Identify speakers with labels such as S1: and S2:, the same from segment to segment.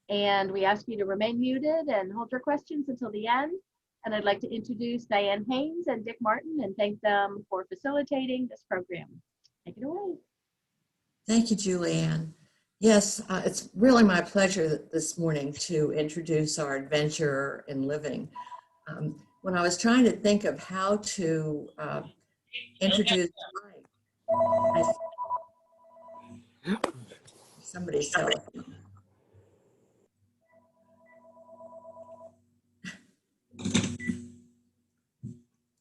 S1: And we ask you to remain muted and hold your questions until the end. And I'd like to introduce Diane Haynes and Dick Martin and thank them for facilitating this program. Take it away.
S2: Thank you, Julianne. Yes, it's really my pleasure this morning to introduce our adventure in living. When I was trying to think of how to introduce somebody's telephone.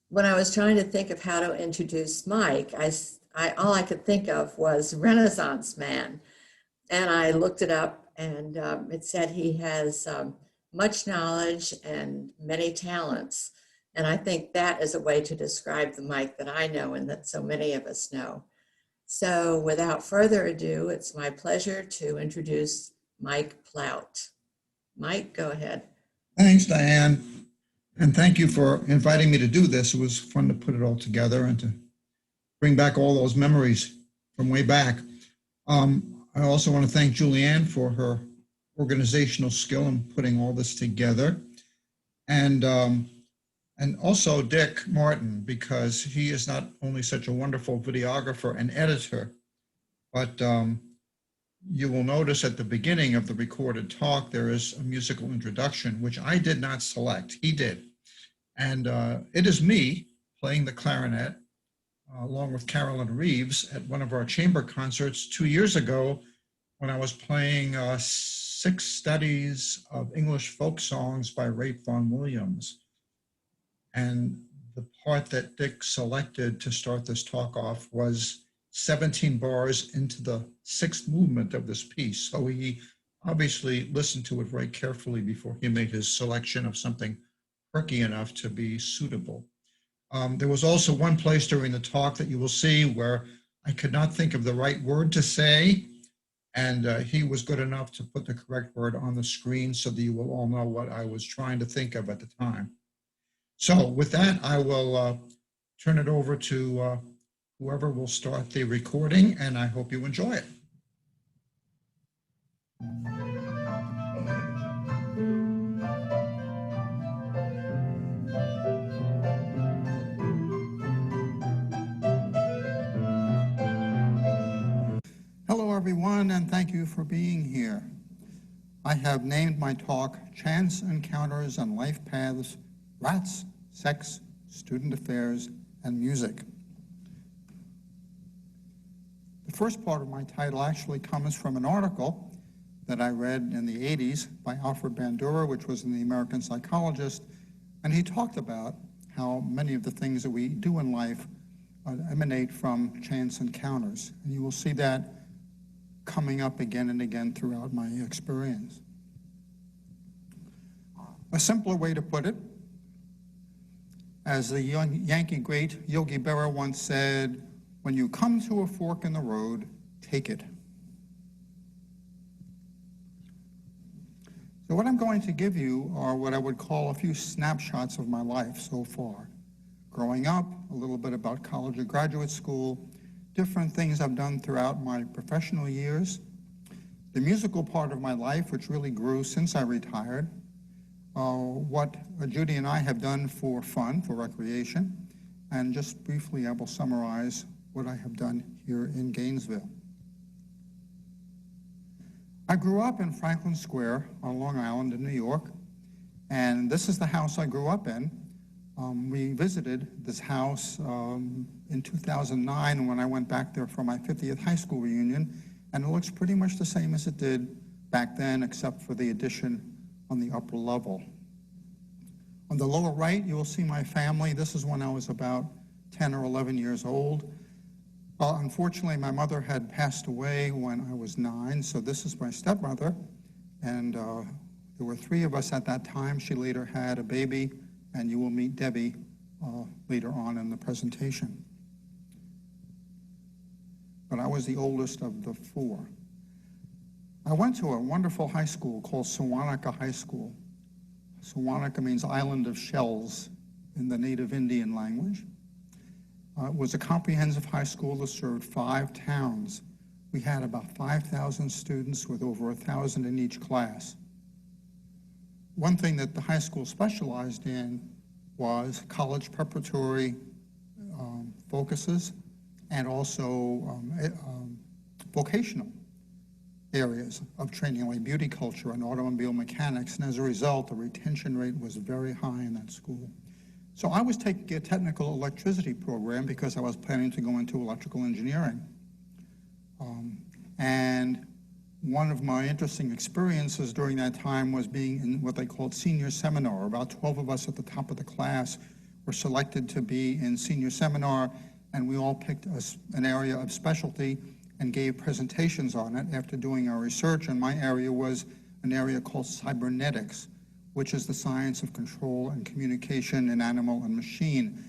S2: When I was trying to think of how to introduce Mike, all I could think of was Renaissance man. And I looked it up and it said he has much knowledge and many talents. And I think that is a way to describe the Mike that I know and that so many of us know. So without further ado, it's my pleasure to introduce Mike Plaut. Mike, go ahead.
S3: Thanks, Diane. And thank you for inviting me to do this. It was fun to put it all together and to bring back all those memories from way back. I also want to thank Julianne for her organizational skill in putting all this together. And also Dick Martin, because he is not only such a wonderful videographer and editor, but you will notice at the beginning of the recorded talk, there is a musical introduction, which I did not select, he did. And it is me playing the clarinet, along with Carolyn Reeves at one of our chamber concerts 2 years ago, when I was playing 6 studies of English folk songs by Ralph Vaughan Williams. And the part that Dick selected to start this talk off was 17 bars into the 6th movement of this piece. So he obviously listened to it very carefully before he made his selection of something perky enough to be suitable. There was also one place during the talk that you will see where I could not think of the right word to say, and he was good enough to put the correct word on the screen so that you will all know what I was trying to think of at the time. So with that, I will turn it over to whoever will start the recording, and I hope you enjoy it. Hello, everyone, and thank you for being here. I have named my talk Chance Encounters on Life Paths, Rats, Sex, Student Affairs, and Music. The first part of my title actually comes from an article that I read in the 80s by Alfred Bandura, which was in the American Psychologist, and he talked about how many of the things that we do in life emanate from chance encounters. And you will see that coming up again and again throughout my experience. A simpler way to put it, as the Yankee great Yogi Berra once said, when you come to a fork in the road, take it. So what I'm going to give you are what I would call a few snapshots of my life so far. Growing up, a little bit about college or graduate school, different things I've done throughout my professional years, the musical part of my life, which really grew since I retired, what Judy and I have done for fun, for recreation, and just briefly I will summarize what I have done here in Gainesville. I grew up in Franklin Square on Long Island in New York, and this is the house I grew up in. We visited this house in 2009 when I went back there for my 50th high school reunion, and it looks pretty much the same as it did back then, except for the addition on the upper level. On the lower right, you will see my family. This is when I was about 10 or 11 years old. Unfortunately, my mother had passed away when I was 9, so this is my stepmother, and there were 3 of us at that time. She later had a baby, and you will meet Debbie later on in the presentation. But I was the oldest of the 4. I went to a wonderful high school called Sewanaka High School. Sewanaka means island of shells in the native Indian language. It was a comprehensive high school that served 5 towns. We had about 5,000 students with over 1,000 in each class. one thing that the high school specialized in was college preparatory focuses and also vocational areas of training like beauty culture and automobile mechanics. And as a result, the retention rate was very high in that school. So I was taking a technical electricity program because I was planning to go into electrical engineering. And one of my interesting experiences during that time was being in what they called senior seminar. About 12 of us at the top of the class were selected to be in senior seminar, and we all picked an area of specialty and gave presentations on it after doing our research. And my area was an area called cybernetics, which is the science of control and communication in animal and machine.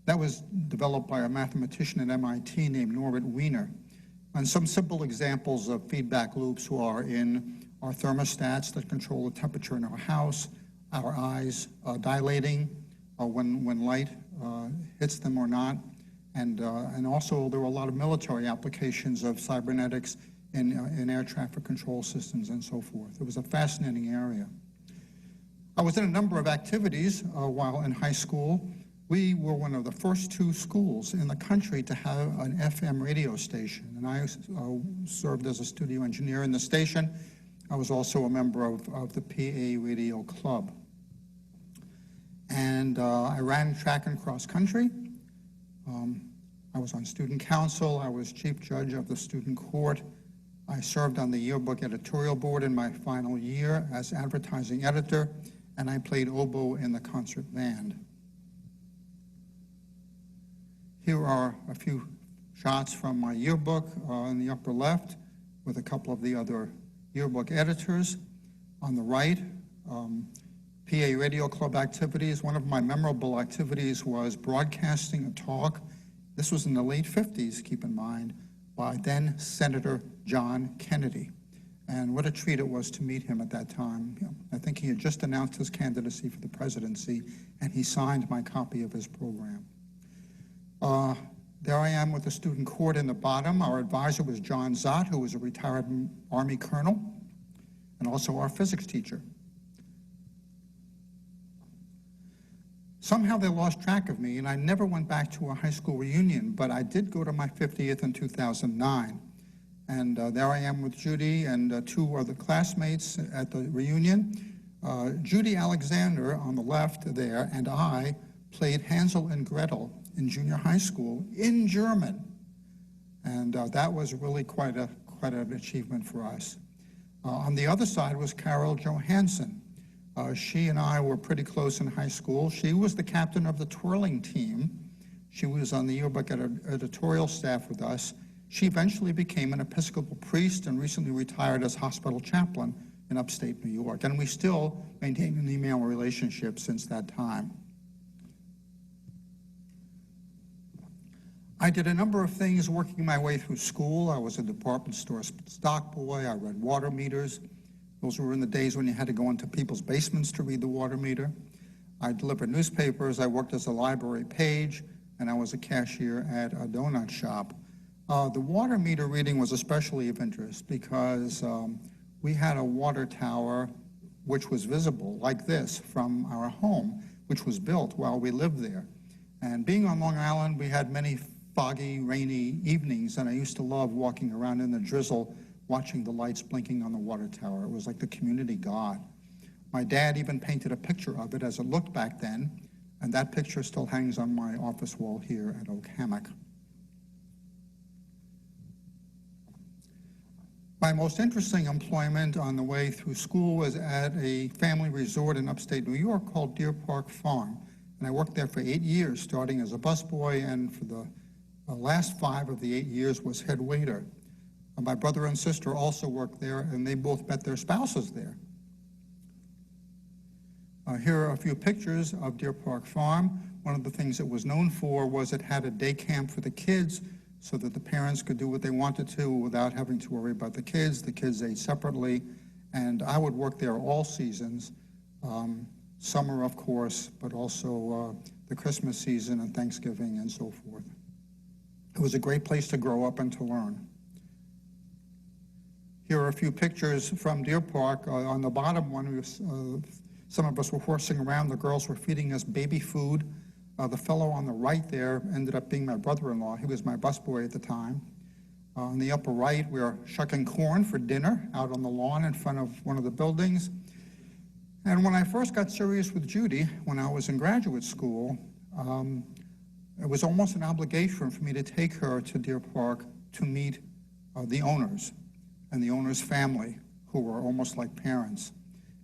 S3: That was developed by a mathematician at MIT named Norbert Wiener. And some simple examples of feedback loops are in our thermostats that control the temperature in our house, our eyes dilating when light hits them or not, and also there were a lot of military applications of cybernetics in air traffic control systems and so forth. It was a fascinating area. I was in a number of activities while in high school. We were one of the first 2 schools in the country to have an FM radio station, and I served as a studio engineer in the station. I was also a member of the PA Radio Club. And I ran track and cross country. I was on student council. I was chief judge of the student court. I served on the yearbook editorial board in my final year as advertising editor, and I played oboe in the concert band. Here are a few shots from my yearbook in the upper left with a couple of the other yearbook editors. On the right, PA Radio Club activities. One of my memorable activities was broadcasting a talk. This was in the late 50s, keep in mind, by then Senator John Kennedy. And what a treat it was to meet him at that time. I think he had just announced his candidacy for the presidency, and he signed my copy of his program. There I am with the student court in the bottom. Our advisor was John Zott, who was a retired Army colonel, and also our physics teacher. Somehow they lost track of me, and I never went back to a high school reunion, but I did go to my 50th in 2009. And there I am with Judy and 2 other classmates at the reunion. Judy Alexander on the left there and I played Hansel and Gretel in junior high school in German. And that was really quite an achievement for us. On the other side was Carol Johansson. She and I were pretty close in high school. She was the captain of the twirling team. She was on the yearbook editorial staff with us. She eventually became an Episcopal priest and recently retired as hospital chaplain in upstate New York. And we still maintain an email relationship since that time. I did a number of things working my way through school. I was a department store stock boy. I read water meters. Those were in the days when you had to go into people's basements to read the water meter. I delivered newspapers. I worked as a library page, and I was a cashier at a donut shop. The water meter reading was especially of interest because we had a water tower which was visible like this from our home, which was built while we lived there. And being on Long Island, we had many foggy, rainy evenings, and I used to love walking around in the drizzle, watching the lights blinking on the water tower. It was like the community god. My dad even painted a picture of it as it looked back then, and that picture still hangs on my office wall here at Oak Hammock. My most interesting employment on the way through school was at a family resort in upstate New York called Deer Park Farm. And I worked there for 8 years, starting as a busboy, and for the last 5 of the 8 years was head waiter. My brother and sister also worked there, and they both met their spouses there. Here are a few pictures of Deer Park Farm. One of the things it was known for was it had a day camp for the kids so that the parents could do what they wanted to without having to worry about the kids. The kids ate separately, and I would work there all seasons, summer, of course, but also the Christmas season and Thanksgiving and so forth. It was a great place to grow up and to learn. Here are a few pictures from Deer Park. On the bottom one,
S4: Some of us were horsing around. The girls were feeding us baby food. The fellow on the right there ended up being my brother-in-law. He was my busboy at the time. On the upper right, we were shucking corn for dinner out on the lawn in front of one of the buildings. And when I first got serious with Judy, when I was in graduate school, it was almost an obligation for me to take her to Deer Park to meet the owners and the owner's family, who were almost like parents.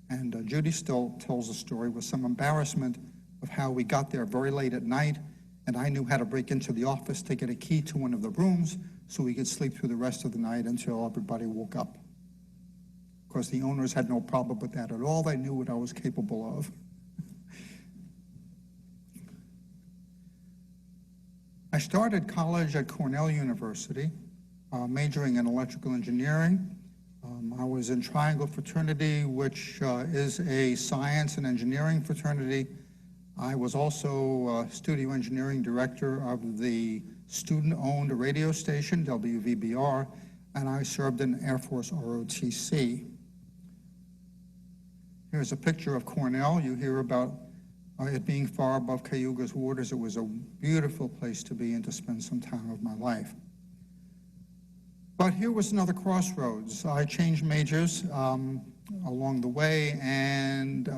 S4: And Judy still tells the story with some embarrassment of how we got there very late at night, and I knew how to break into the office to get a key to one of the rooms so we could sleep through the rest of the night until everybody woke up. Of course, the owners had no problem with that at all. They knew what I was capable of. I started college at Cornell University, majoring in electrical engineering. I was in Triangle Fraternity, which is a science and engineering fraternity. I was also studio engineering director of the student-owned radio station, WVBR, and I served in Air Force ROTC. Here's a picture of Cornell. You hear about it being far above Cayuga's waters. It was a beautiful place to be and to spend some time of my life. But here was another crossroads. I changed majors along the way and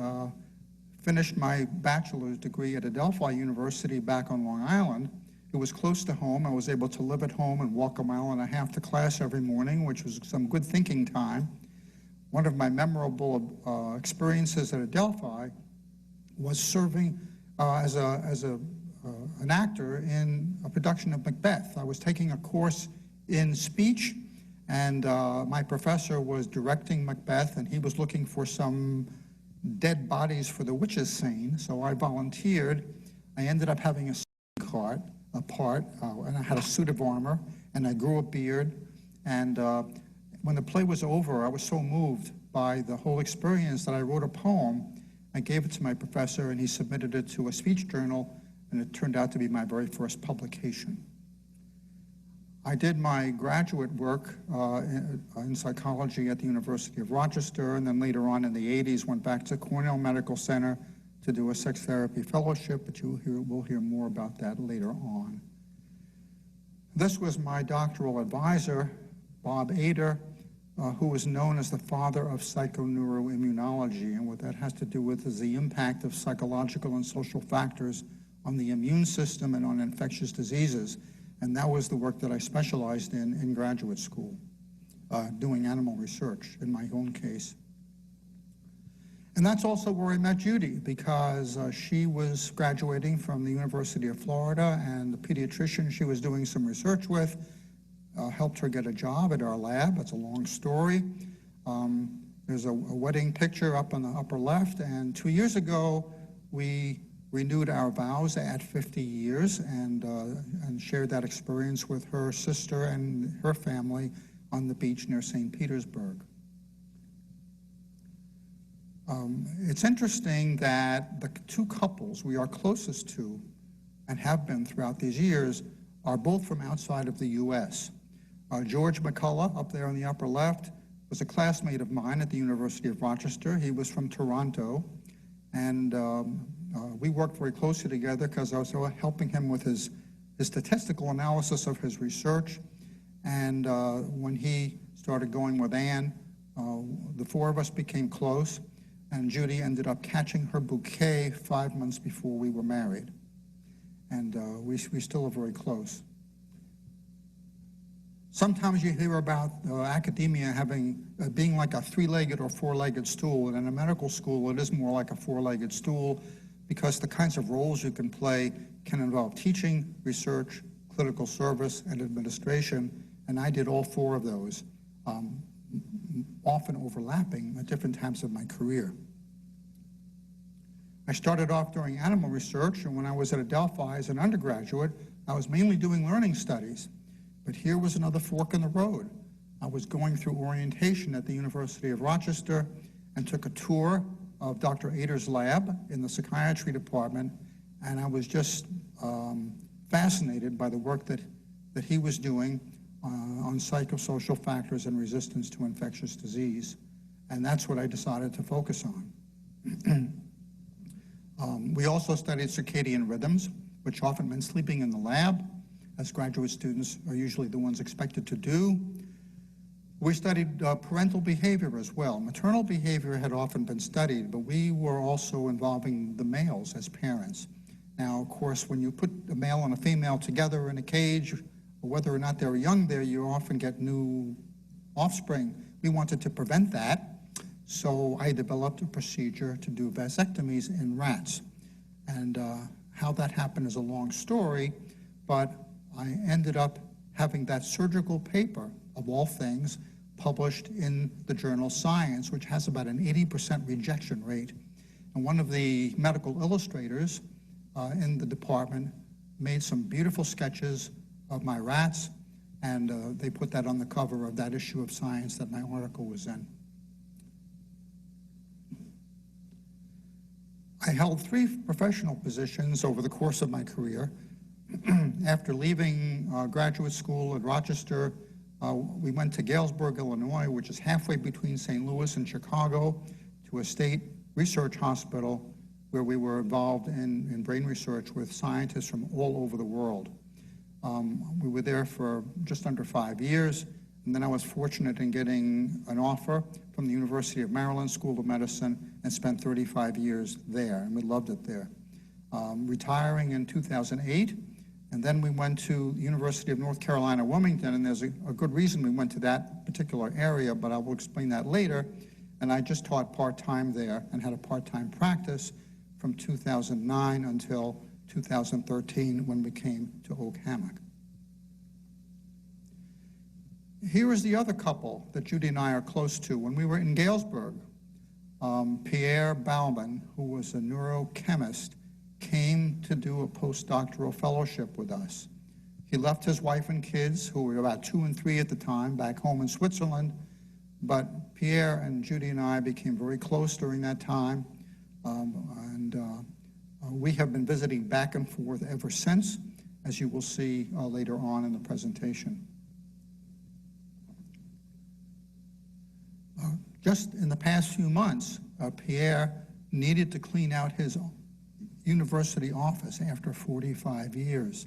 S4: finished my bachelor's degree at Adelphi University back on Long Island. It was close to home. I was able to live at home and walk 1.5 miles to class every morning, which was some good thinking time. One of my memorable experiences at Adelphi was serving as an actor in a production of Macbeth. I was taking a course in speech, and my professor was directing Macbeth, and he was looking for some dead bodies for the witches scene, so I volunteered. I ended up having a part, and I had a suit of armor, and I grew a beard, and when the play was over, I was so moved by the whole experience that I wrote a poem. I gave it to my professor, and he submitted it to a speech journal, and it turned out to be my very first publication. I did my graduate work in psychology at the University of Rochester, and then later on in the 80s went back to Cornell Medical Center to do a sex therapy fellowship, but we'll hear more about that later on. This was my doctoral advisor, Bob Ader, who was known as the father of psychoneuroimmunology, and what that has to do with is the impact of psychological and social factors on the immune system and on infectious diseases. And that was the work that I specialized in graduate school, doing animal research in my own case. And that's also where I met Judy, because she was graduating from the University of Florida, and the pediatrician she was doing some research with helped her get a job at our lab. It's a long story. There's a wedding picture up on the upper left, and 2 years ago, we renewed our vows at 50 years and shared that experience with her sister and her family on the beach near St. Petersburg. It's interesting that the two couples we are closest to and have been throughout these years are both from outside of the U.S. George McCullough, up there on the upper left, was a classmate of mine at the University of Rochester. He was from Toronto, and we worked very closely together because I was helping him with his statistical analysis of his research. And when he started going with Anne, the four of us became close, and Judy ended up catching her bouquet 5 months before we were married. And we still are very close. Sometimes you hear about academia being like a three-legged or four-legged stool, and in a medical school it is more like a four-legged stool, because the kinds of roles you can play can involve teaching, research, clinical service, and administration, and I did all four of those, often overlapping at different times of my career. I started off doing animal research, and when I was at Adelphi as an undergraduate, I was mainly doing learning studies. But here was another fork in the road. I was going through orientation at the University of Rochester and took a tour of Dr. Ader's lab in the psychiatry department, and I was just fascinated by the work that he was doing on psychosocial factors and resistance to infectious disease. And that's what I decided to focus on. We also studied circadian rhythms, which often meant sleeping in the lab, as graduate students are usually the ones expected to do. We studied parental behavior as well. Maternal behavior had often been studied, but we were also involving the males as parents. Now, of course, when you put a male and a female together in a cage, whether or not they're young there, you often get new offspring. We wanted to prevent that, so I developed a procedure to do vasectomies in rats. And how that happened is a long story, but I ended up having that surgical paper, of all things, published in the journal Science, which has about an 80% rejection rate. And one of the medical illustrators in the department made some beautiful sketches of my rats, and they put that on the cover of that issue of Science that my article was in. I held 3 professional positions over the course of my career. After leaving graduate school at Rochester, we went to Galesburg, Illinois, which is halfway between St. Louis and Chicago, to a state research hospital where we were involved in brain research with scientists from all over the world. We were there for just under 5 years, and then I was fortunate in getting an offer from the University of Maryland School of Medicine and spent 35 years there, and we loved it there. Retiring in 2008, and then we went to the University of North Carolina, Wilmington, and there's a good reason we went to that particular area, but I will explain that later. And I just taught part-time there and had a part-time practice from 2009 until 2013 when we came to Oak Hammock. Here is the other couple that Judy and I are close to. When we were in Galesburg, Pierre Baumann, who was a neurochemist, came to do a postdoctoral fellowship with us. He left his wife and kids, who were about 2 and 3 at the time, back home in Switzerland. But Pierre and Judy and I became very close during that time. We have been visiting back and forth ever since, as you will see later on in the presentation. Just in the past few months, Pierre needed to clean out his university office after 45 years.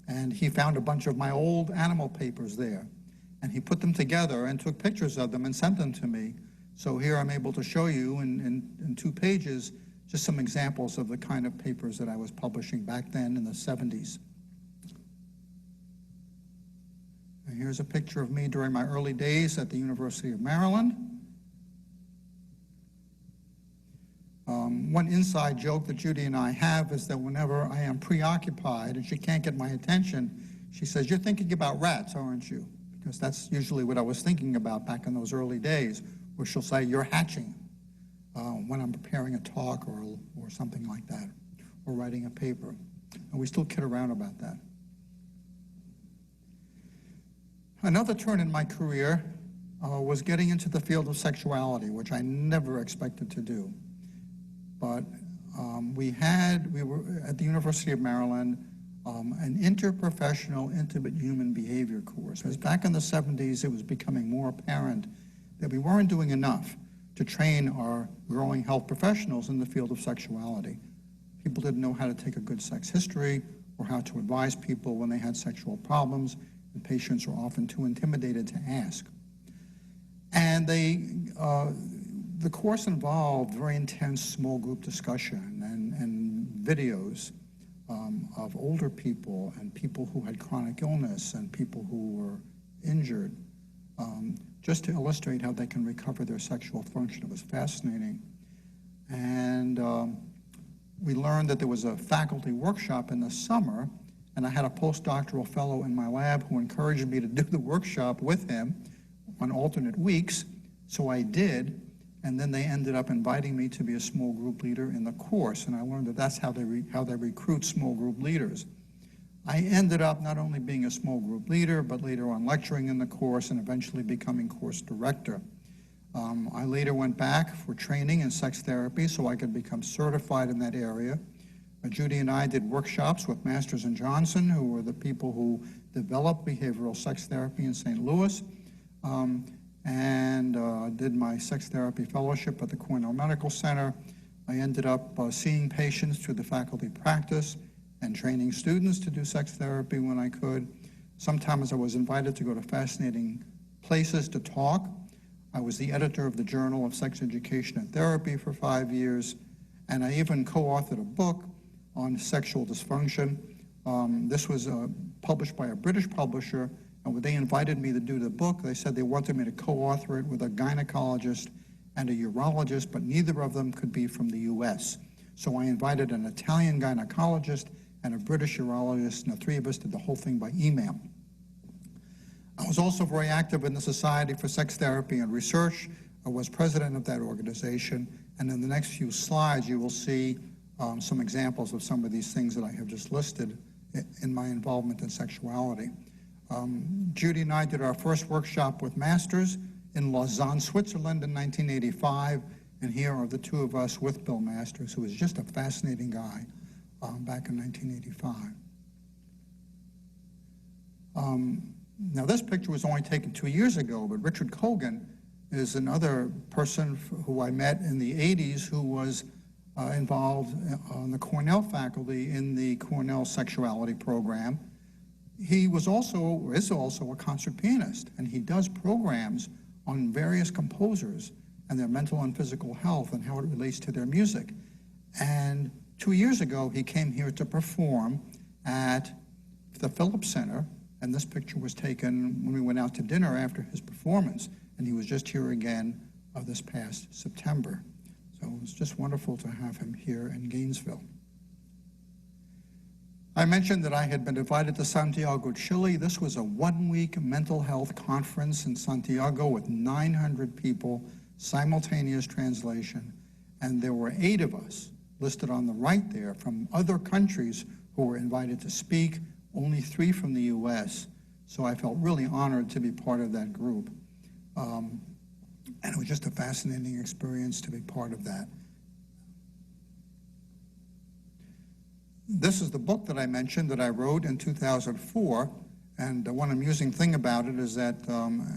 S4: And he found a bunch of my old animal papers there. And he put them together and took pictures of them and sent them to me. So here I'm able to show you in 2 pages just some examples of the kind of papers that I was publishing back then in the 70s. And here's a picture of me during my early days at the University of Maryland. One inside joke that Judy and I have is that whenever I am preoccupied and she can't get my attention, she says, "You're thinking about rats, aren't you?" Because that's usually what I was thinking about back in those early days, where she'll say, "You're hatching," when I'm preparing a talk or something like that, or writing a paper. And we still kid around about that. Another turn in my career was getting into the field of sexuality, which I never expected to do. But we were at the University of Maryland, an interprofessional intimate human behavior course. Because back in the 70s, it was becoming more apparent that we weren't doing enough to train our growing health professionals in the field of sexuality. People didn't know how to take a good sex history or how to advise people when they had sexual problems, and patients were often too intimidated to ask. And the course involved very intense small group discussion and videos of older people and people who had chronic illness and people who were injured, just to illustrate how they can recover their sexual function. It was fascinating. And we learned that there was a faculty workshop in the summer, and I had a postdoctoral fellow in my lab who encouraged me to do the workshop with him on alternate weeks, so I did. And then they ended up inviting me to be a small group leader in the course, and I learned that that's how they recruit small group leaders. I ended up not only being a small group leader, but later on lecturing in the course and eventually becoming course director. I later went back for training in sex therapy so I could become certified in that area. Judy and I did workshops with Masters and Johnson, who were the people who developed behavioral sex therapy in St. Louis. And did my sex therapy fellowship at the Cornell Medical Center. I ended up seeing patients through the faculty practice and training students to do sex therapy when I could. Sometimes I was invited to go to fascinating places to talk. I was the editor of the Journal of Sex Education and Therapy for 5 years, and I even co-authored a book on sexual dysfunction. This was published by a British publisher, and when they invited me to do the book, they said they wanted me to co-author it with a gynecologist and a urologist, but neither of them could be from the US. So I invited an Italian gynecologist and a British urologist, and the three of us did the whole thing by email. I was also very active in the Society for Sex Therapy and Research. I was president of that organization, and in the next few slides you will see some examples of some of these things that I have just listed in my involvement in sexuality. Judy and I did our first workshop with masters in Lausanne, Switzerland in 1985, and here are the two of us with Bill Masters, who was just a fascinating guy back in 1985. Now this picture was only taken 2 years ago, but Richard Kogan is another person who I met in the 80s who was involved on the Cornell faculty in the Cornell sexuality program. He is also a concert pianist, and he does programs on various composers and their mental and physical health and how it relates to their music. And 2 years ago, he came here to perform at the Phillips Center, and this picture was taken when we went out to dinner after his performance, and he was just here again this past September. So it was just wonderful to have him here in Gainesville. I mentioned that I had been invited to Santiago, Chile. This was a one-week mental health conference in Santiago with 900 people, simultaneous translation, and there were 8 of us listed on the right there from other countries who were invited to speak, only 3 from the US. So I felt really honored to be part of that group. And it was just a fascinating experience to be part of that. This is the book that I mentioned that I wrote in 2004, and one amusing thing about it is that,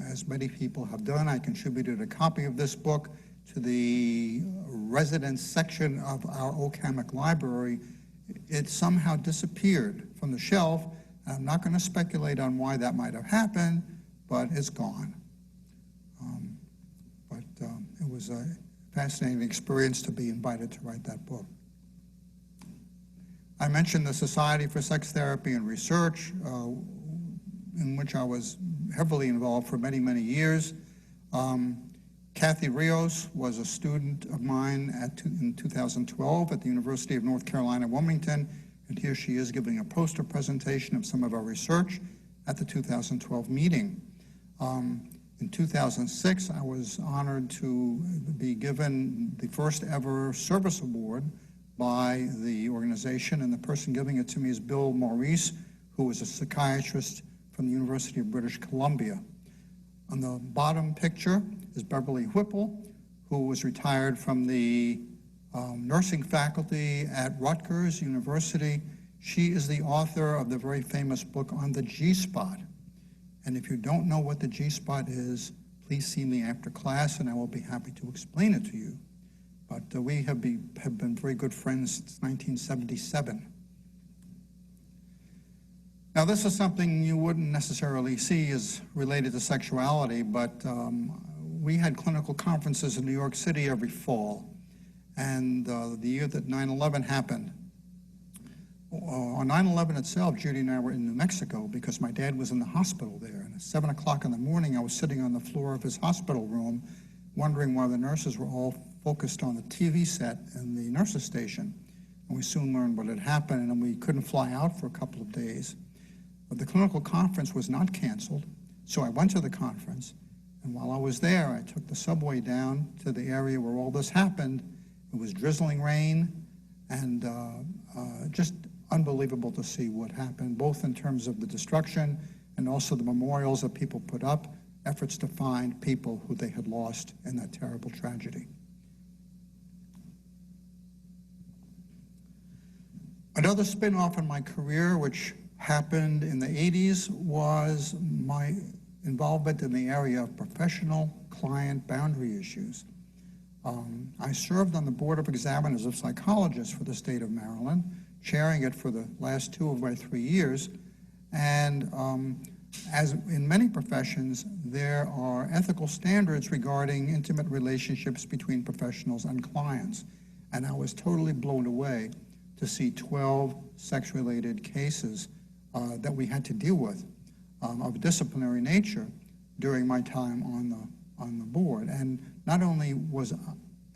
S4: as many people have done, I contributed a copy of this book to the residence section of our OCAMIC library. It somehow disappeared from the shelf. I'm not going to speculate on why that might have happened, but it's gone. It was a fascinating experience to be invited to write that book. I mentioned the Society for Sex Therapy and Research, in which I was heavily involved for many, many years. Kathy Rios was a student of mine in 2012 at the University of North Carolina, Wilmington, and here she is giving a poster presentation of some of our research at the 2012 meeting. In 2006, I was honored to be given the first ever service award by the organization, and the person giving it to me is Bill Maurice, who was a psychiatrist from the University of British Columbia. On the bottom picture is Beverly Whipple, who was retired from the nursing faculty at Rutgers University. She is the author of the very famous book on the G-spot. And if you don't know what the G-spot is, please see me after class and I will be happy to explain it to you. But we have been very good friends since 1977. Now this is something you wouldn't necessarily see as related to sexuality, but we had clinical conferences in New York City every fall. And the year that 9/11 happened, on 9/11 itself, Judy and I were in New Mexico because my dad was in the hospital there. And at 7 o'clock in the morning, I was sitting on the floor of his hospital room wondering why the nurses were all focused on the TV set in the nurses station. And we soon learned what had happened, and we couldn't fly out for a couple of days. But the clinical conference was not canceled, so I went to the conference. And while I was there, I took the subway down to the area where all this happened. It was drizzling rain, and just unbelievable to see what happened, both in terms of the destruction and also the memorials that people put up, efforts to find people who they had lost in that terrible tragedy. Another spin-off in my career, which happened in the 80s, was my involvement in the area of professional client boundary issues. I served on the Board of Examiners of Psychologists for the state of Maryland, chairing it for the last 2 of my 3 years. And as in many professions, there are ethical standards regarding intimate relationships between professionals and clients. And I was totally blown away to see 12 sex-related cases that we had to deal with of disciplinary nature during my time on the board. And not only was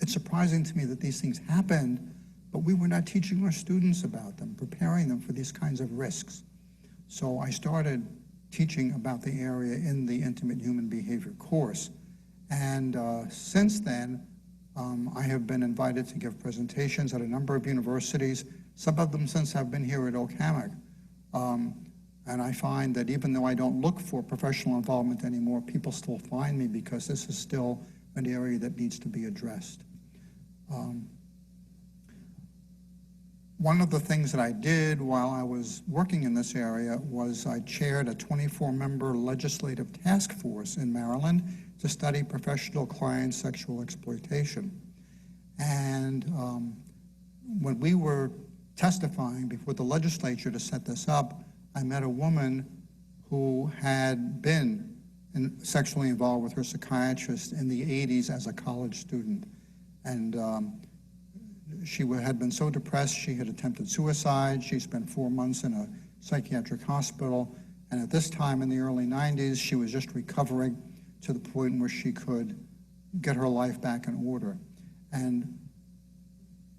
S4: it surprising to me that these things happened, but we were not teaching our students about them, preparing them for these kinds of risks. So I started teaching about the area in the Intimate Human Behavior course. And since then, I have been invited to give presentations at a number of universities, some of them since I've been here at Oak Hammock. And I find that even though I don't look for professional involvement anymore, people still find me because this is still an area that needs to be addressed. One of the things that I did while I was working in this area was I chaired a 24-member legislative task force in Maryland to study professional client sexual exploitation. And when we were testifying before the legislature to set this up, I met a woman who had been sexually involved with her psychiatrist in the 80s as a college student. And she had been so depressed, she had attempted suicide. She spent 4 months in a psychiatric hospital. And at this time in the early 90s, she was just recovering to the point where she could get her life back in order. And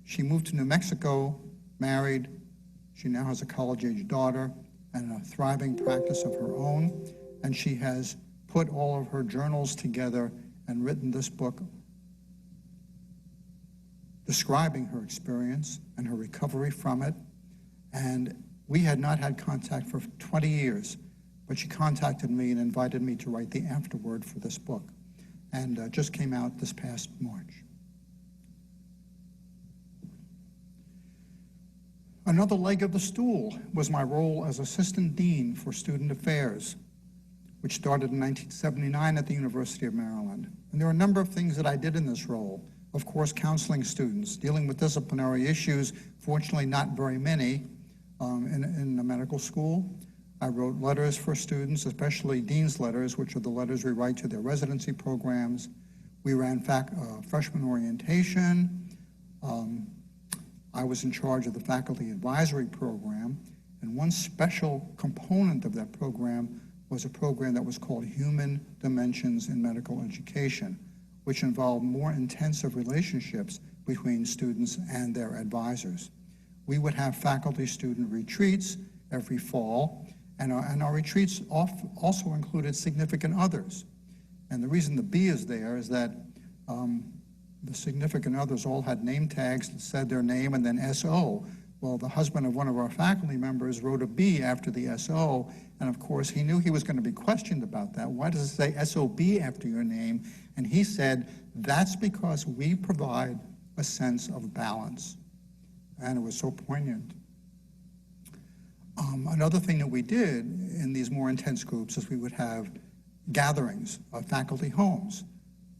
S4: she moved to New Mexico, married. She now has a college-age daughter and a thriving practice of her own. And she has put all of her journals together and written this book describing her experience and her recovery from it. And we had not had contact for 20 years, but she contacted me and invited me to write the afterword for this book. And just came out this past March. Another leg of the stool was my role as Assistant Dean for Student Affairs, which started in 1979 at the University of Maryland. And there are a number of things that I did in this role. Of course, counseling students, dealing with disciplinary issues, fortunately not very many in the medical school. I wrote letters for students, especially dean's letters, which are the letters we write to their residency programs. We ran freshman orientation. I was in charge of the faculty advisory program, and one special component of that program was a program that was called Human Dimensions in Medical Education, which involved more intensive relationships between students and their advisors. We would have faculty-student retreats every fall, and our retreats also included significant others. And the reason the B is there is that the significant others all had name tags that said their name and then S.O. Well, the husband of one of our faculty members wrote a B after the S.O., and of course he knew he was going to be questioned about that. Why does it say S.O.B. after your name? And he said, that's because we provide a sense of balance. And it was so poignant. Another thing that we did in these more intense groups is we would have gatherings of faculty homes,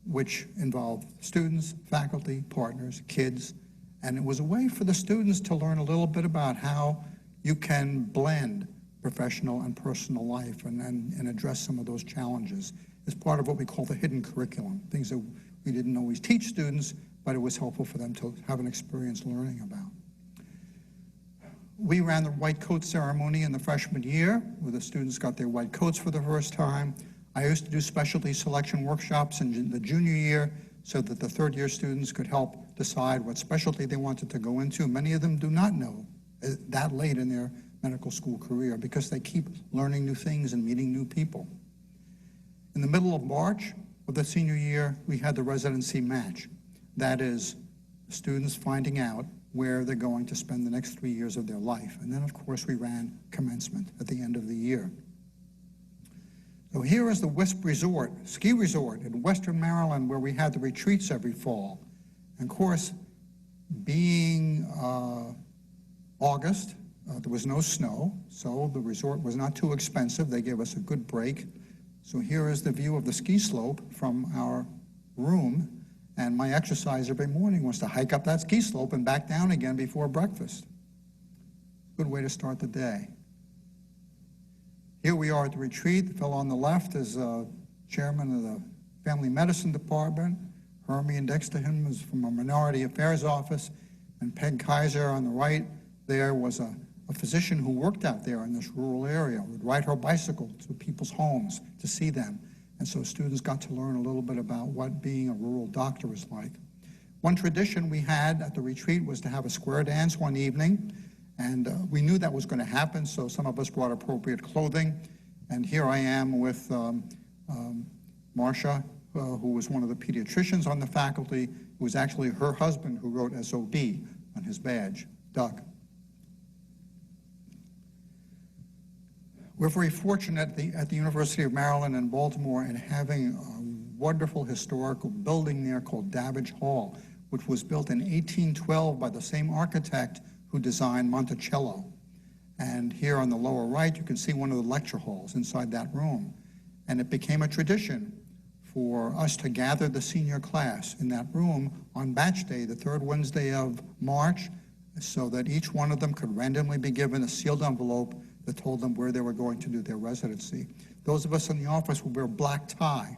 S4: which involved students, faculty, partners, kids, and it was a way for the students to learn a little bit about how you can blend professional and personal life and address some of those challenges as part of what we call the hidden curriculum, things that we didn't always teach students, but it was helpful for them to have an experience learning about. We ran the white coat ceremony in the freshman year, where the students got their white coats for the first time. I used to do specialty selection workshops in the junior year so that the third-year students could help decide what specialty they wanted to go into. Many of them do not know that late in their medical school career because they keep learning new things and meeting new people. In the middle of March of the senior year, we had the residency match. That is, students finding out where they're going to spend the next 3 years of their life. And then, of course, we ran commencement at the end of the year. So here is the Wisp Resort, ski resort in Western Maryland, where we had the retreats every fall. And of course, being August, there was no snow, so the resort was not too expensive. They gave us a good break. So here is the view of the ski slope from our room. And my exercise every morning was to hike up that ski slope and back down again before breakfast. Good way to start the day. Here we are at the retreat. The fellow on the left is chairman of the family medicine department. Hermie next to him is from a minority affairs office. And Peg Kaiser on the right there was a physician who worked out there in this rural area, would ride her bicycle to people's homes to see them. And so students got to learn a little bit about what being a rural doctor is like. One tradition we had at the retreat was to have a square dance one evening. And we knew that was going to happen, so some of us brought appropriate clothing. And here I am with Marcia, who was one of the pediatricians on the faculty. It was actually her husband who wrote SOB on his badge, Doug. We're very fortunate at the University of Maryland in Baltimore in having a wonderful historical building there called Davidge Hall, which was built in 1812 by the same architect who designed Monticello. And here on the lower right, you can see one of the lecture halls inside that room. And it became a tradition for us to gather the senior class in that room on batch day, the third Wednesday of March, so that each one of them could randomly be given a sealed envelope that told them where they were going to do their residency. Those of us in the office would wear black tie,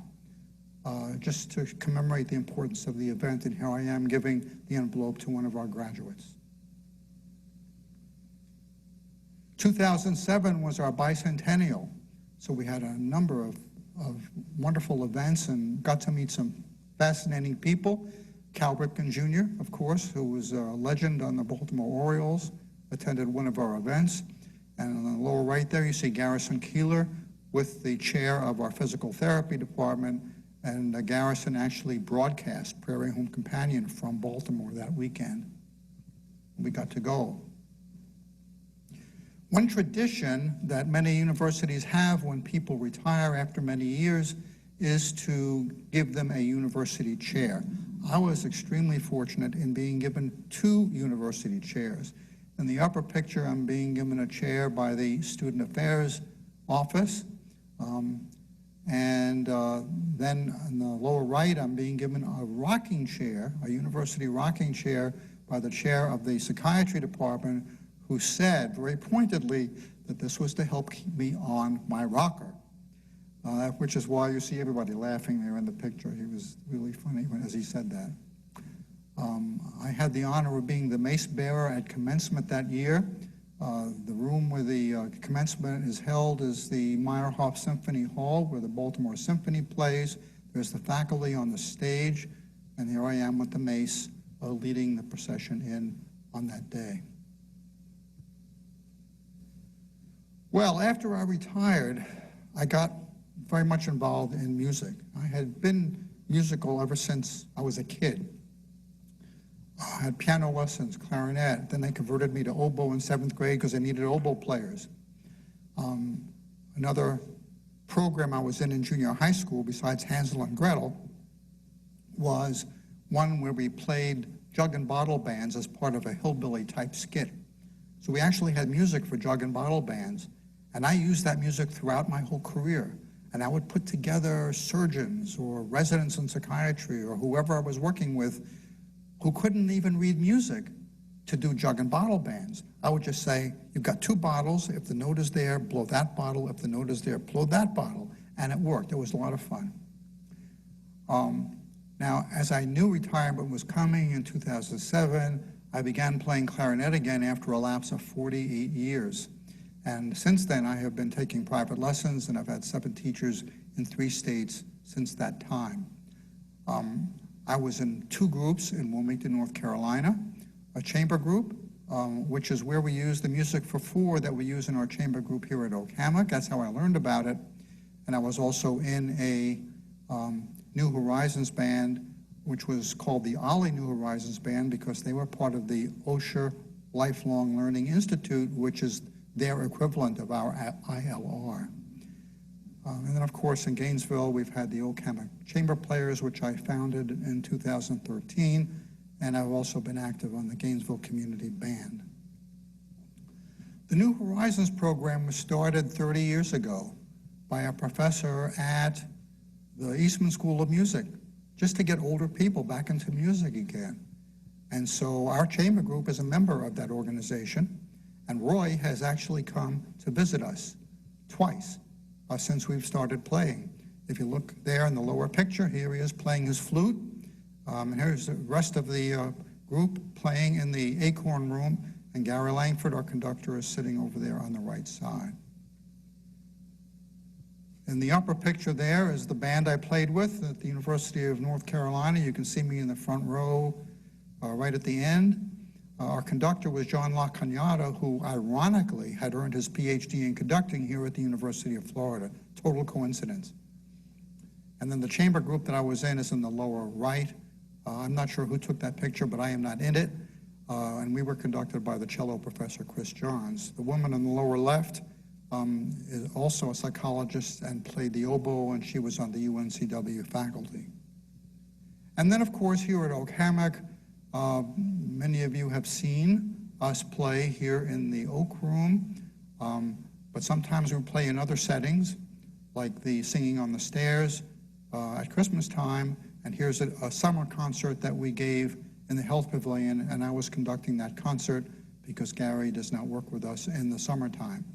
S4: just to commemorate the importance of the event, and here I am giving the envelope to one of our graduates. 2007 was our bicentennial, so we had a number of wonderful events and got to meet some fascinating people. Cal Ripken Jr., of course, who was a legend on the Baltimore Orioles, attended one of our events. And on the lower right there, you see Garrison Keeler with the chair of our physical therapy department, and Garrison actually broadcast Prairie Home Companion from Baltimore that weekend. We got to go. One tradition that many universities have when people retire after many years is to give them a university chair. I was extremely fortunate in being given 2 university chairs. In the upper picture, I'm being given a chair by the Student Affairs Office. Then in the lower right, I'm being given a rocking chair, a university rocking chair by the chair of the Psychiatry Department, who said very pointedly that this was to help keep me on my rocker, which is why you see everybody laughing there in the picture. He was really funny as he said that. I had the honor of being the mace bearer at commencement that year. The room where the commencement is held is the Meyerhoff Symphony Hall, where the Baltimore Symphony plays. There's the faculty on the stage, and here I am with the mace leading the procession in on that day. Well, after I retired, I got very much involved in music. I had been musical ever since I was a kid. I had piano lessons, clarinet. Then they converted me to oboe in 7th grade because they needed oboe players. Another program I was in junior high school, besides Hansel and Gretel, was one where we played jug and bottle bands as part of a hillbilly-type skit. So we actually had music for jug and bottle bands, and I used that music throughout my whole career. And I would put together surgeons or residents in psychiatry or whoever I was working with who couldn't even read music to do jug and bottle bands. I would just say, you've got 2 bottles. If the note is there, blow that bottle. If the note is there, blow that bottle. And it worked. It was a lot of fun. Now, as I knew retirement was coming in 2007, I began playing clarinet again after a lapse of 48 years. And since then, I have been taking private lessons, and I've had 7 teachers in 3 states since that time. I was in 2 groups in Wilmington, North Carolina, a chamber group, which is where we use the music for 4 that we use in our chamber group here at Oak Hammock. That's how I learned about it. And I was also in a New Horizons band, which was called the Ollie New Horizons Band because they were part of the Osher Lifelong Learning Institute, which is their equivalent of our ILR. And then, of course, in Gainesville, we've had the Oak Hammock Chamber Players, which I founded in 2013, and I've also been active on the Gainesville Community Band. The New Horizons program was started 30 years ago by a professor at the Eastman School of Music just to get older people back into music again. And so our chamber group is a member of that organization, and Roy has actually come to visit us twice since we've started playing. If you look there in the lower picture, here he is playing his flute, and here's the rest of the group playing in the Acorn Room, and Gary Langford, our conductor, is sitting over there on the right side. In the upper picture there is the band I played with at the University of North Carolina. You can see me in the front row right at the end. Our conductor was John La Cañada, who ironically had earned his PhD in conducting here at the University of Florida. Total coincidence. And then the chamber group that I was in is in the lower right. I'm not sure who took that picture, but I am not in it. And we were conducted by the cello professor, Chris Johns. The woman in the lower left is also a psychologist and played the oboe, and she was on the UNCW faculty. And then, of course, here at Oak Hammock, many of you have seen us play here in the Oak Room, but sometimes we play in other settings, like the Singing on the Stairs at Christmas time, and here's a summer concert that we gave in the Health Pavilion, and I was conducting that concert because Gary does not work with us in the summertime.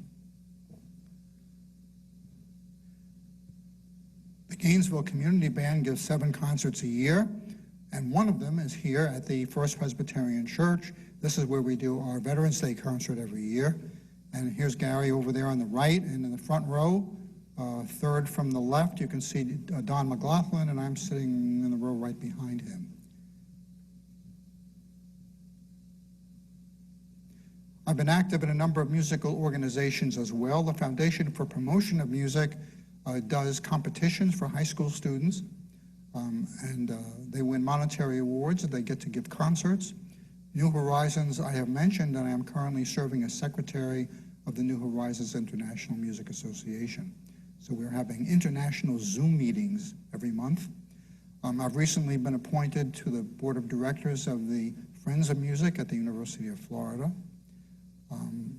S4: The Gainesville Community Band gives 7 concerts a year, and one of them is here at the First Presbyterian Church. This is where we do our Veterans Day concert every year. And here's Gary over there on the right, and in the front row, third from the left, you can see Don McLaughlin, and I'm sitting in the row right behind him. I've been active in a number of musical organizations as well. The Foundation for Promotion of Music does competitions for high school students, and they win monetary awards, and they get to give concerts. New Horizons I have mentioned, and I am currently serving as secretary of the New Horizons International Music Association. So we're having international Zoom meetings every month. I've recently been appointed to the board of directors of the Friends of Music at the University of Florida.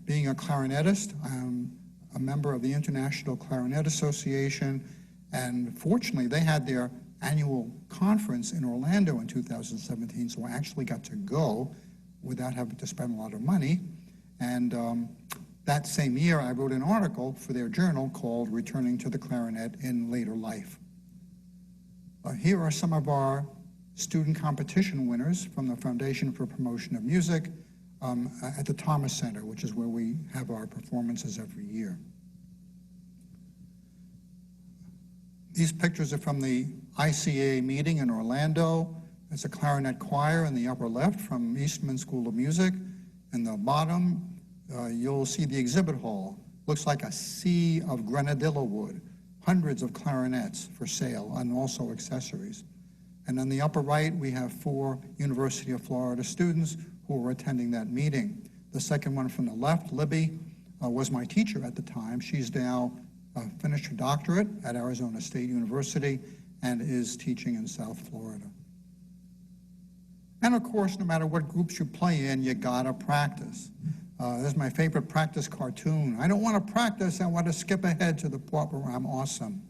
S4: Being a clarinetist, I'm a member of the International Clarinet Association, and fortunately they had their annual conference in Orlando in 2017, so I actually got to go without having to spend a lot of money. And that same year I wrote an article for their journal called Returning to the Clarinet in Later Life. Here are some of our student competition winners from the Foundation for Promotion of Music at the Thomas Center, which is where we have our performances every year. These pictures are from the ICA meeting in Orlando. It's a clarinet choir in the upper left from Eastman School of Music. In the bottom, you'll see the exhibit hall. Looks like a sea of grenadilla wood, hundreds of clarinets for sale, and also accessories. And in the upper right, we have 4 University of Florida students who were attending that meeting. The second one from the left, Libby, was my teacher at the time. She's now finished her doctorate at Arizona State University and is teaching in South Florida. And of course, no matter what groups you play in, you gotta practice. This is my favorite practice cartoon. I don't want to practice, I want to skip ahead to the part where I'm awesome.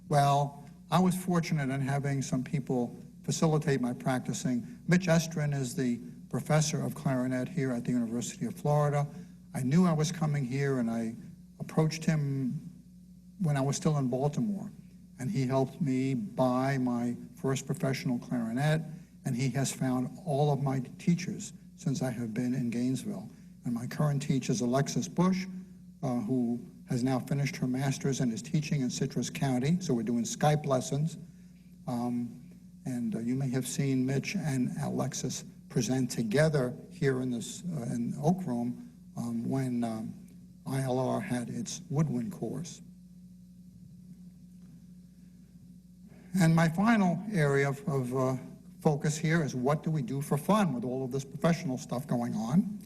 S4: Well, I was fortunate in having some people facilitate my practicing. Mitch Estrin is the professor of clarinet here at the University of Florida. I knew I was coming here, and I approached him when I was still in Baltimore, and he helped me buy my first professional clarinet, and he has found all of my teachers since I have been in Gainesville. And my current teacher is Alexis Bush, who has now finished her master's and is teaching in Citrus County, so we're doing Skype lessons. And you may have seen Mitch and Alexis present together here in this in Oak Room when ILR had its woodwind course. And my final area of focus here is what do we do for fun with all of this professional stuff going on.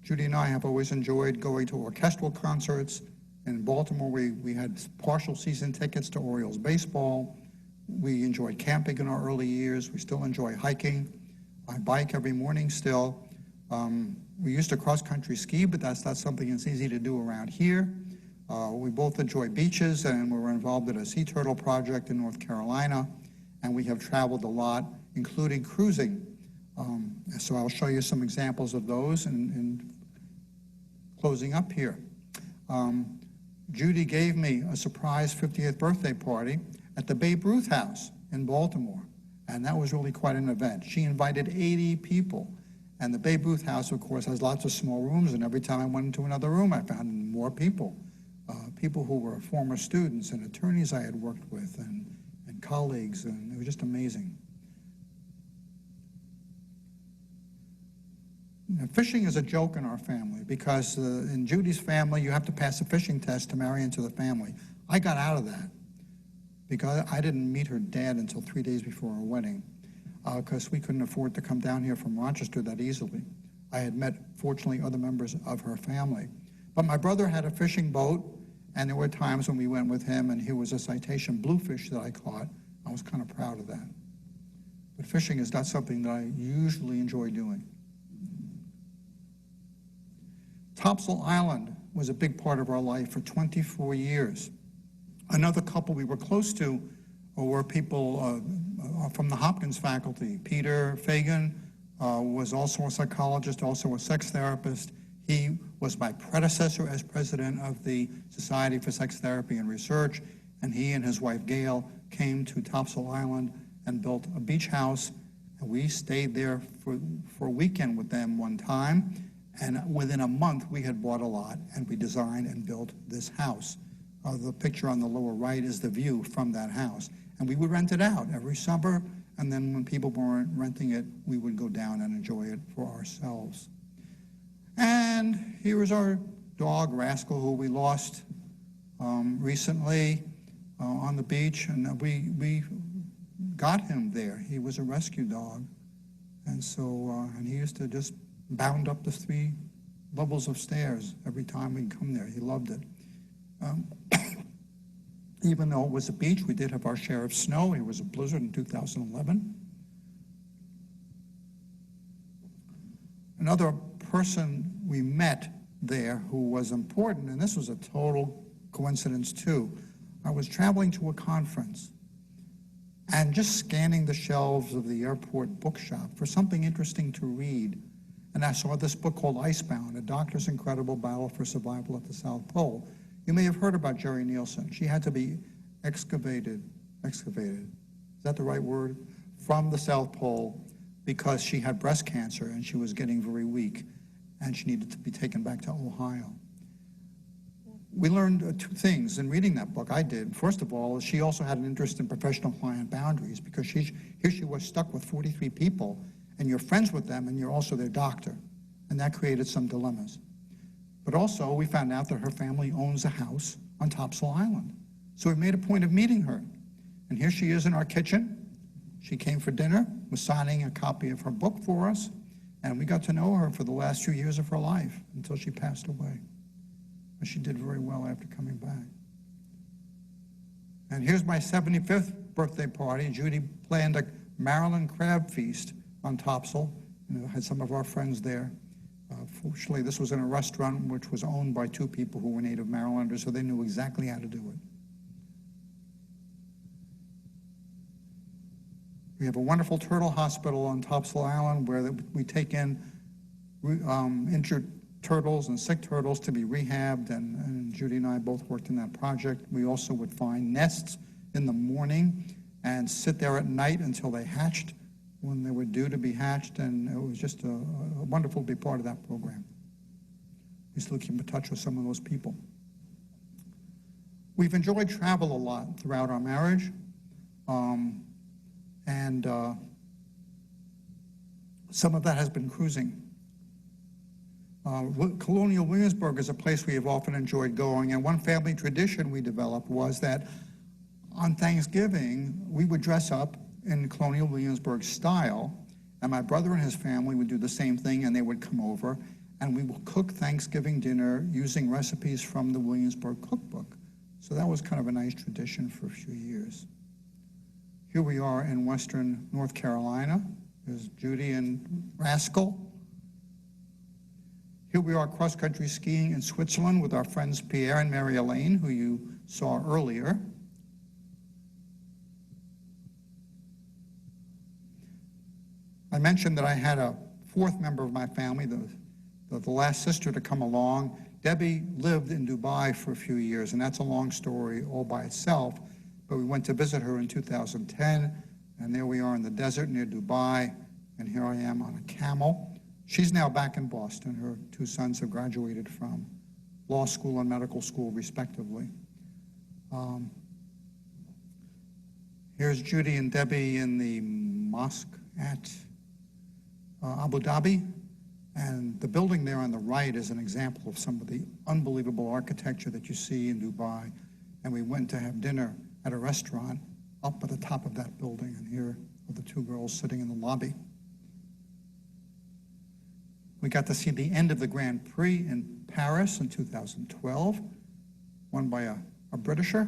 S4: Judy and I have always enjoyed going to orchestral concerts. In Baltimore, we had partial season tickets to Orioles baseball. We enjoyed camping in our early years. We still enjoy hiking. I bike every morning still. We used to cross-country ski, but that's not something that's easy to do around here. We both enjoy beaches, and we're involved in a sea turtle project in North Carolina, and we have traveled a lot, including cruising. So I'll show you some examples of those and closing up here. Judy gave me a surprise 50th birthday party at the Babe Ruth House in Baltimore, and that was really quite an event. She invited 80 people, and the Babe Ruth House, of course, has lots of small rooms, and every time I went into another room, I found more people, people who were former students and attorneys I had worked with and colleagues, and it was just amazing. Now, fishing is a joke in our family because in Judy's family, you have to pass a fishing test to marry into the family. I got out of that because I didn't meet her dad until 3 days before our wedding because we couldn't afford to come down here from Rochester that easily. I had met, fortunately, other members of her family. But my brother had a fishing boat, and there were times when we went with him, and here was a citation bluefish that I caught. I was kind of proud of that. But fishing is not something that I usually enjoy doing. Topsail Island was a big part of our life for 24 years. Another couple we were close to were people from the Hopkins faculty. Peter Fagan was also a psychologist, also a sex therapist. He was my predecessor as president of the Society for Sex Therapy and Research, and he and his wife Gail came to Topsail Island and built a beach house, and we stayed there for a weekend with them one time. And within a month, we had bought a lot, and we designed and built this house. The picture on the lower right is the view from that house. And we would rent it out every summer, and then when people weren't renting it, we would go down and enjoy it for ourselves. And here is our dog, Rascal, who we lost recently on the beach, and we got him there. He was a rescue dog, and so and he used to just bound up the 3 levels of stairs every time we'd come there. He loved it. Even though it was a beach, we did have our share of snow. It was a blizzard in 2011. Another person we met there who was important, and this was a total coincidence too. I was traveling to a conference and just scanning the shelves of the airport bookshop for something interesting to read. And I saw this book called Icebound, A Doctor's Incredible Battle for Survival at the South Pole. You may have heard about Jerry Nielsen. She had to be excavated, is that the right word? From the South Pole because she had breast cancer and she was getting very weak and she needed to be taken back to Ohio. We learned 2 things in reading that book. I did. First of all, she also had an interest in professional client boundaries because here she was stuck with 43 people, and you're friends with them, and you're also their doctor. And that created some dilemmas. But also, we found out that her family owns a house on Topsail Island. So we made a point of meeting her. And here she is in our kitchen. She came for dinner, was signing a copy of her book for us, and we got to know her for the last few years of her life until she passed away. But she did very well after coming back. And here's my 75th birthday party. Judy planned a Maryland crab feast on Topsail, and had some of our friends there. Fortunately, this was in a restaurant which was owned by 2 people who were native Marylanders, so they knew exactly how to do it. We have a wonderful turtle hospital on Topsail Island where we take in injured turtles and sick turtles to be rehabbed, and Judy and I both worked in that project. We also would find nests in the morning and sit there at night until they hatched when they were due to be hatched, and it was just wonderful to be part of that program. We still keep in touch with some of those people. We've enjoyed travel a lot throughout our marriage, and some of that has been cruising. Colonial Williamsburg is a place we have often enjoyed going, and one family tradition we developed was that on Thanksgiving, we would dress up in Colonial Williamsburg style, and my brother and his family would do the same thing, and they would come over, and we would cook Thanksgiving dinner using recipes from the Williamsburg cookbook. So that was kind of a nice tradition for a few years. Here we are in western North Carolina. There's Judy and Rascal. Here we are cross-country skiing in Switzerland with our friends Pierre and Mary Elaine, who you saw earlier. I mentioned that I had a fourth member of my family, the last sister to come along. Debbie lived in Dubai for a few years, and that's a long story all by itself, but we went to visit her in 2010, and there we are in the desert near Dubai, and here I am on a camel. She's now back in Boston. Her two sons have graduated from law school and medical school, respectively. Here's Judy and Debbie in the mosque at Abu Dhabi. And the building there on the right is an example of some of the unbelievable architecture that you see in Dubai. And we went to have dinner at a restaurant up at the top of that building. And here are the two girls sitting in the lobby. We got to see the end of the Grand Prix in Paris in 2012, won by a Britisher.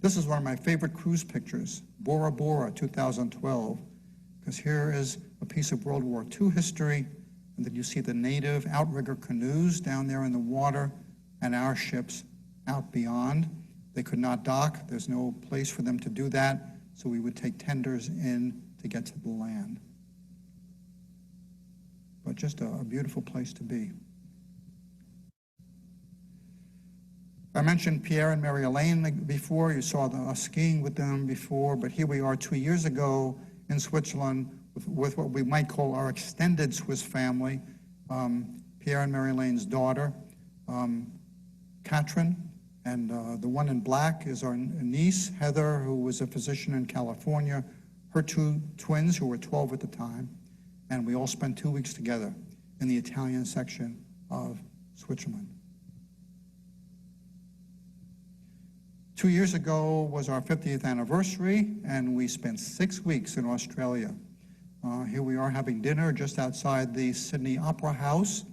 S4: This is one of my favorite cruise pictures, Bora Bora 2012, because here is a piece of World War II history, and then you see the native outrigger canoes down there in the water and our ships out beyond. They could not dock. There's no place for them to do that, so we would take tenders in to get to the land. But just a beautiful place to be. I mentioned Pierre and Mary Elaine before. You saw us skiing with them before, but here we are 2 years ago in Switzerland with what we might call our extended Swiss family. Pierre and Mary Elaine's daughter, Katrin, and the one in black is our niece, Heather, who was a physician in California, her two twins, who were 12 at the time, and we all spent 2 weeks together in the Italian section of Switzerland. 2 years ago was our 50th anniversary, and we spent 6 weeks in Australia. Here we are having dinner just outside the Sydney Opera House,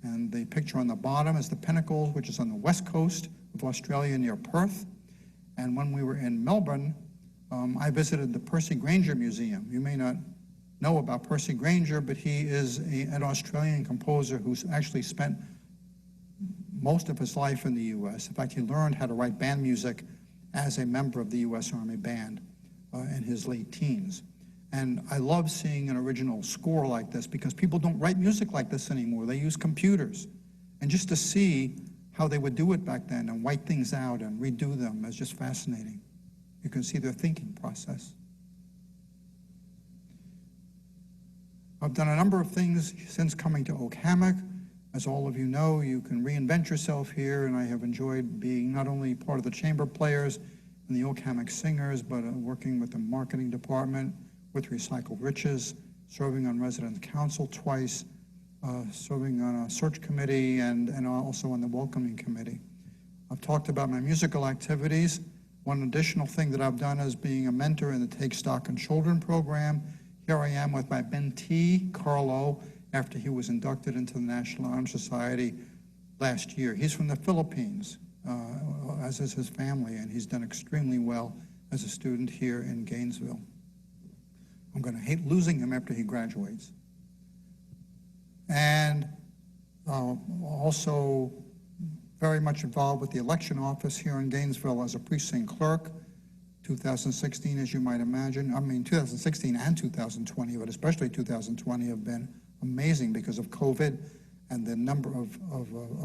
S4: and the picture on the bottom is the Pinnacles, which is on the west coast of Australia near Perth. And when we were in Melbourne, I visited the Percy Grainger Museum. You may not know about Percy Grainger, but he is an Australian composer who's actually spent most of his life in the U.S. In fact, he learned how to write band music as a member of the U.S. Army Band in his late teens. And I love seeing an original score like this because people don't write music like this anymore. They use computers. And just to see how they would do it back then and white things out and redo them is just fascinating. You can see their thinking process. I've done a number of things since coming to Oak Hammock. As all of you know, you can reinvent yourself here, and I have enjoyed being not only part of the chamber players and the Oak Hammock Singers, but working with the marketing department, with Recycled Riches, serving on residence council twice, serving on a search committee, and also on the welcoming committee. I've talked about my musical activities. One additional thing that I've done is being a mentor in the Take Stock in Children program. Here I am with my mentee, Carlo, after he was inducted into the National Honor Society last year. He's from the Philippines, as is his family, and he's done extremely well as a student here in Gainesville. I'm going to hate losing him after he graduates. And also very much involved with the election office here in Gainesville as a precinct clerk. 2016, as you might imagine, 2016 and 2020, but especially 2020 have been amazing because of COVID and the number of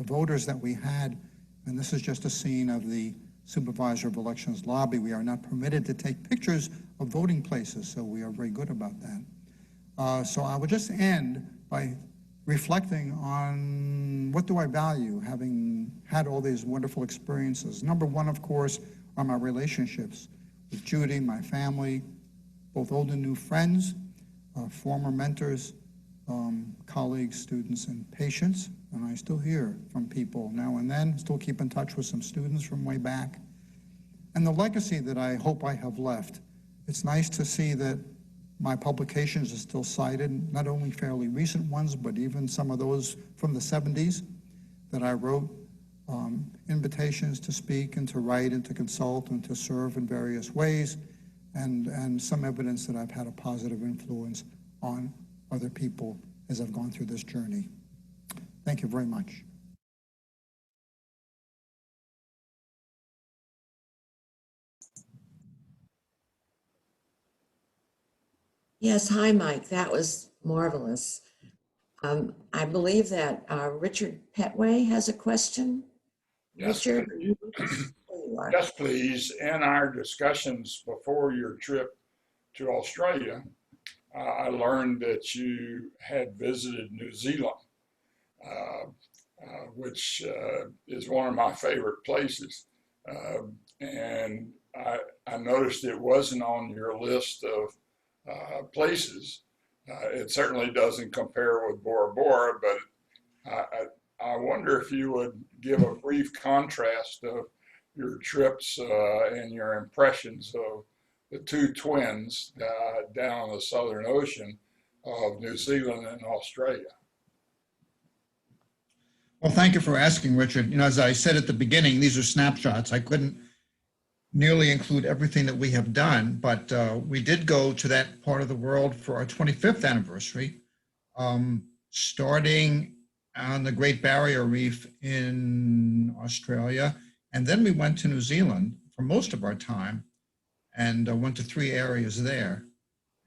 S4: voters that we had. And this is just a scene of the Supervisor of Elections lobby. We are not permitted to take pictures of voting places, so we are very good about that. So I will just end by reflecting on what do I value, having had all these wonderful experiences. Number one, of course, are my relationships with Judy, my family, both old and new friends, former mentors, colleagues, students, and patients. And I still hear from people now and then, still keep in touch with some students from way back. And the legacy that I hope I have left. It's nice to see that my publications are still cited, not only fairly recent ones, but even some of those from the 70s that I wrote, invitations to speak and to write and to consult and to serve in various ways, and some evidence that I've had a positive influence on other people as I've gone through this journey. Thank you very much.
S2: Yes, hi, Mike. That was marvelous. I believe that Richard Petway has a question.
S5: Yes,
S2: Richard,
S5: please.
S2: there you are.
S5: Yes, please. In our discussions before your trip to Australia, I learned that you had visited New Zealand, uh, which is one of my favorite places. And I noticed it wasn't on your list of places. It certainly doesn't compare with Bora Bora, but I wonder if you would give a brief contrast of your trips and your impressions of the two twins down on the Southern Ocean of New Zealand and Australia.
S3: Well, thank you for asking, Richard. You know, as I said at the beginning, these are snapshots. I couldn't nearly include everything that we have done, but we did go to that part of the world for our 25th anniversary, starting on the Great Barrier Reef in Australia. And then we went to New Zealand for most of our time and went to 3 areas there.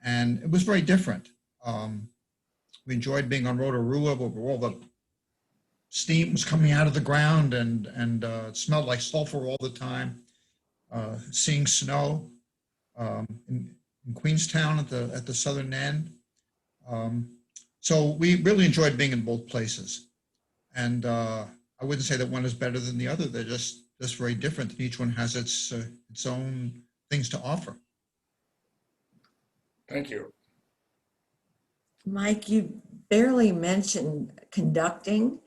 S3: And it was very different. We enjoyed being on Rotorua, where all the steam was coming out of the ground and it smelled like sulfur all the time. Seeing snow in Queenstown at the southern end. So we really enjoyed being in both places. And I wouldn't say that one is better than the other. They're just very different. And each one has its own things to offer.
S5: Thank you.
S2: Mike, you barely mentioned conducting.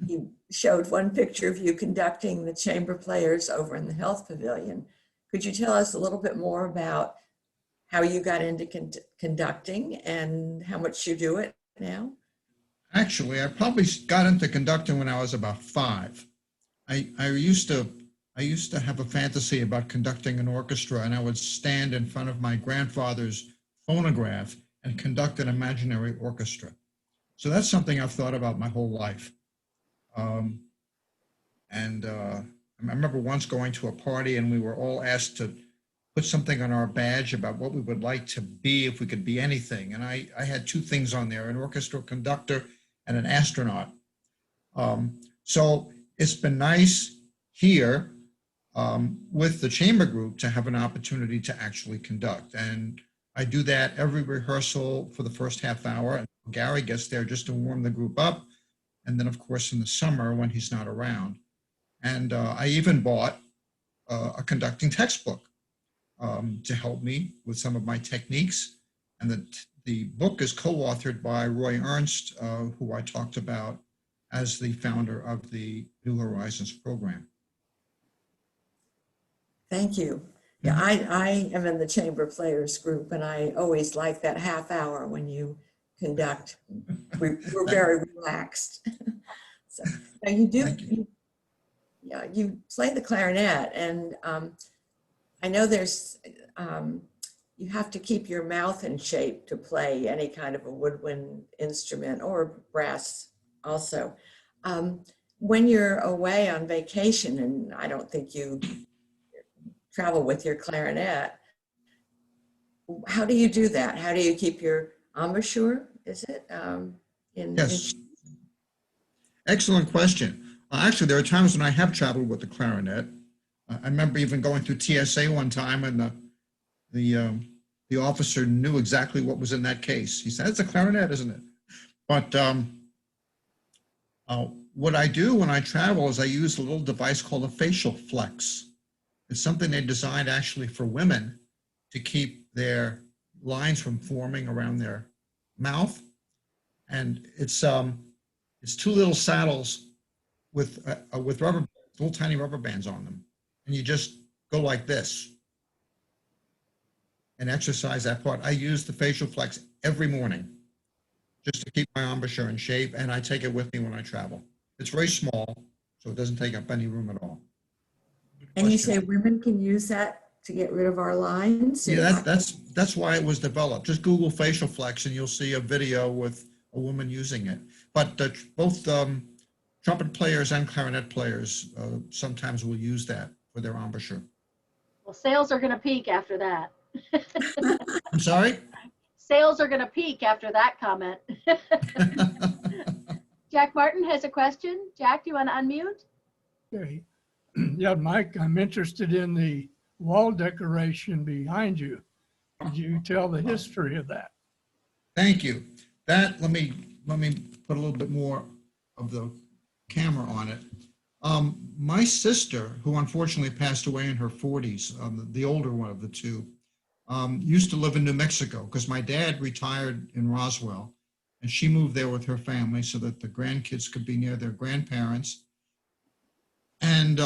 S2: You showed one picture of you conducting the chamber players over in the Health Pavilion. Could you tell us a little bit more about how you got into conducting and how much you do it now?
S3: Actually, I probably got into conducting when I was about 5. I used to have a fantasy about conducting an orchestra, and I would stand in front of my grandfather's phonograph and conduct an imaginary orchestra. So that's something I've thought about my whole life. I remember once going to a party and we were all asked to put something on our badge about what we would like to be if we could be anything. And I had 2 things on there, an orchestra conductor and an astronaut. So it's been nice here with the chamber group to have an opportunity to actually conduct. And I do that every rehearsal for the first half hour. And Gary gets there just to warm the group up. And then, of course, in the summer when he's not around. And I even bought a conducting textbook to help me with some of my techniques. And the book is co-authored by Roy Ernst, who I talked about as the founder of the New Horizons program.
S2: Thank you. Yeah, I am in the chamber players group, and I always like that half hour when you conduct. We're very relaxed. So now you do, you play the clarinet, and I know there's, you have to keep your mouth in shape to play any kind of a woodwind instrument or brass also. When you're away on vacation, and I don't think you travel with your clarinet, how do you do that? How do you keep your embouchure, is it?
S3: Yes. Excellent question. Actually, there are times when I have traveled with the clarinet. I remember even going through TSA one time, and the officer knew exactly what was in that case. He said, "It's a clarinet, isn't it?" But what I do when I travel is I use a little device called a facial flex. It's something they designed actually for women to keep their lines from forming around their mouth. And it's 2 little saddles with rubber, little tiny rubber bands on them. And you just go like this and exercise that part. I use the facial flex every morning just to keep my embouchure in shape, and I take it with me when I travel. It's very small, so it doesn't take up any room at all.
S2: And you say women can use that to get rid of our lines?
S3: Yeah, that's why it was developed. Just Google facial flex and you'll see a video with a woman using it. but both trumpet players and clarinet players sometimes will use that for their embouchure.
S1: Well, sales are going to peak after that.
S3: I'm sorry?
S1: Sales are going to peak after that comment. Jack Martin has a question. Jack, do you want to unmute?
S6: Okay. Yeah, Mike, I'm interested in the wall decoration behind you. Could you tell the history of that?
S3: Thank you. That, let me put a little bit more of the camera on it. My sister, who unfortunately passed away in her 40s, the older one of the two, used to live in New Mexico because my dad retired in Roswell, and she moved there with her family so that the grandkids could be near their grandparents. And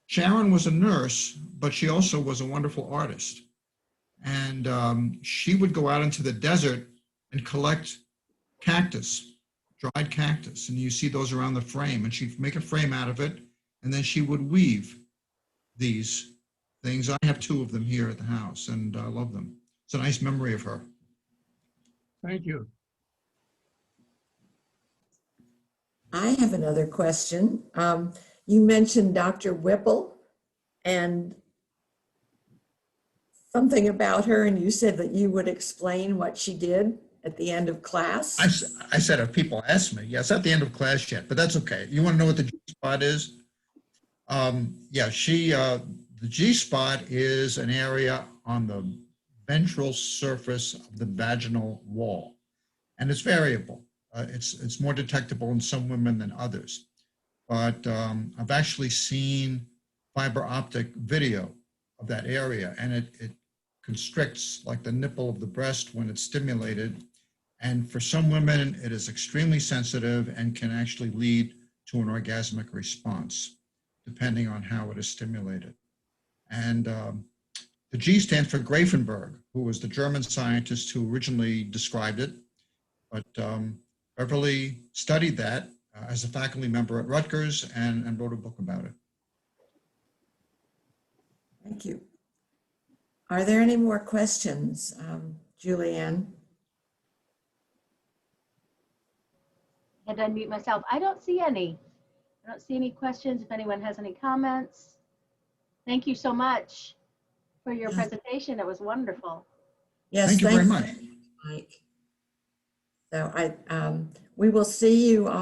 S3: Sharon was a nurse, but she also was a wonderful artist. And she would go out into the desert and collect cactus, dried cactus. And you see those around the frame. And she'd make a frame out of it. And then she would weave these things. I have two of them here at the house, and I love them. It's a nice memory of her.
S6: Thank you.
S2: I have another question. You mentioned Dr. Whipple and something about her, and you said that you would explain what she did at the end of class.
S3: I said if people ask me, yeah, it's not the end of class yet, but that's okay. You want to know what the G-spot is? Yeah, the G-spot is an area on the ventral surface of the vaginal wall, and it's variable. It's more detectable in some women than others. But I've actually seen fiber optic video of that area, and it constricts like the nipple of the breast when it's stimulated. And for some women, it is extremely sensitive and can actually lead to an orgasmic response, depending on how it is stimulated. And the G stands for Grafenberg, who was the German scientist who originally described it. But Beverly studied that as a faculty member at Rutgers and wrote a book about it.
S2: Thank you. Are there any more questions, Julianne?
S1: I had to unmute myself. I don't see any. I don't see any questions. If anyone has any comments. Thank you so much for your presentation. It was wonderful.
S2: Yes,
S3: Thank you very much.
S2: Mike. So we will see you all.